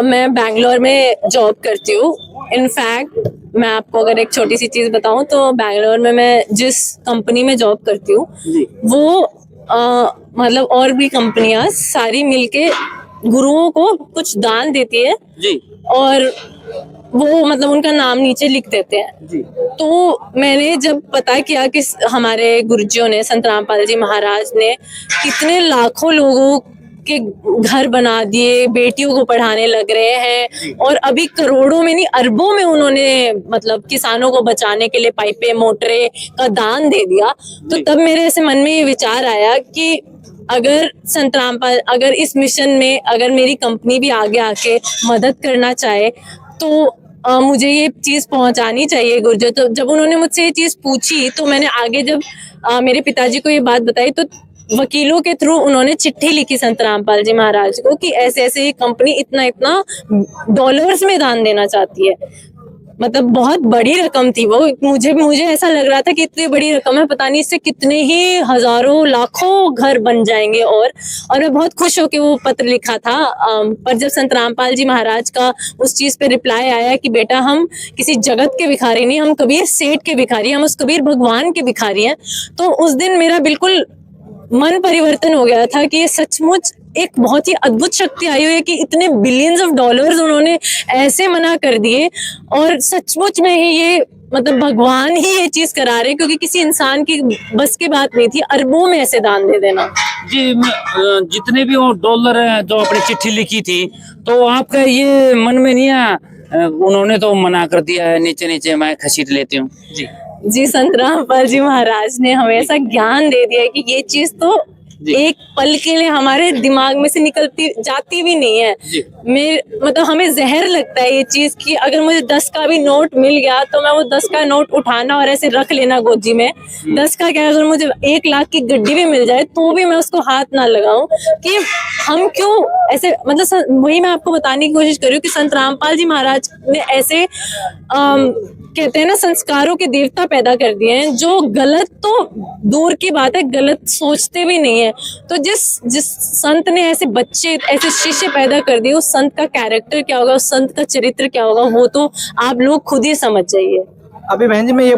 मैं बैंगलोर में जॉब करती हूँ। इनफैक्ट मैं आपको अगर एक छोटी सी चीज़ बताऊँ तो बैंगलोर में मैं जिस कंपनी में जॉब करती हूँ वो मतलब और भी कंपनियां सारी मिलके गुरुओं को कुछ दान देती है जी। और वो मतलब उनका नाम नीचे लिख देते हैं जी। तो मैंने जब पता किया कि हमारे गुरुजियों ने, संत रामपाल जी महाराज ने कितने लाखों लोगों के घर बना दिए, बेटियों को पढ़ाने लग रहे हैं और अभी करोड़ों में नहीं अरबों में उन्होंने मतलब किसानों को बचाने के लिए पाइपें मोटरें का दान दे दिया, तो तब मेरे ऐसे मन में ये विचार आया कि अगर संत रामपाल अगर इस मिशन में अगर मेरी कंपनी भी आगे आके मदद करना चाहे तो मुझे ये चीज पहुंचानी चाहिए गुरुजी। तो जब उन्होंने मुझसे ये चीज पूछी तो मैंने आगे जब मेरे पिताजी को ये बात बताई तो वकीलों के थ्रू उन्होंने चिट्ठी लिखी संत रामपाल जी महाराज को कि ऐसे ऐसे ये कंपनी इतना इतना डॉलर्स में दान देना चाहती है। मतलब बहुत बड़ी रकम थी वो। मुझे ऐसा लग रहा था कि इतनी बड़ी रकम है, पता नहीं इससे कितने ही हजारों लाखों घर बन जाएंगे। और मैं बहुत खुश होकर वो पत्र लिखा था। पर जब संत रामपाल जी महाराज का उस चीज पे रिप्लाई आया कि बेटा हम किसी जगत के भिखारी नहीं, हम कबीर सेठ के भिखारी, हम उस कबीर भगवान के भिखारी हैं, तो उस दिन मेरा बिल्कुल मन परिवर्तन हो गया था कि ये सचमुच एक बहुत ही अद्भुत शक्ति आई हुई है कि इतने बिलियंस ऑफ डॉलर्स उन्होंने ऐसे मना कर दिए और सचमुच में ही ये मतलब भगवान ही ये चीज करा रहे, क्योंकि किसी इंसान की बस की बात नहीं थी अरबों में ऐसे दान दे देना। जी, जितने भी वो डॉलर हैं जो आपने चिट्ठी लिखी थी तो आपका ये मन में नहीं आया, उन्होंने तो मना कर दिया है, नीचे नीचे मैं खसीट लेती हूँ। जी संत रामपाल जी महाराज ने हमें ऐसा ज्ञान दे दिया है कि ये चीज तो एक पल के लिए हमारे दिमाग में से निकलती जाती भी नहीं है। मतलब हमें जहर लगता है ये चीज कि अगर मुझे 10 का भी नोट मिल गया तो मैं वो 10 का नोट उठाना और ऐसे रख लेना गोदी में। 10 का क्या, अगर मुझे 1 लाख की गड्डी भी मिल जाए तो भी मैं उसको हाथ ना लगाऊं कि हम क्यों ऐसे। मतलब वही मैं आपको बताने की कोशिश कर रही हूँ कि संत रामपाल जी महाराज ने ऐसे कहते हैं ना संस्कारों के देवता पैदा कर दिए हैं जो गलत तो दूर की बात है, गलत सोचते भी नहीं है। तो जिस संत ने ऐसे बच्चे, ऐसे शिष्य पैदा कर दिए, उस संत का कैरेक्टर क्या होगा, उस संत का चरित्र क्या होगा, वो तो आप लोग खुद ही समझ जाइए। अभी बहन जी मैं ये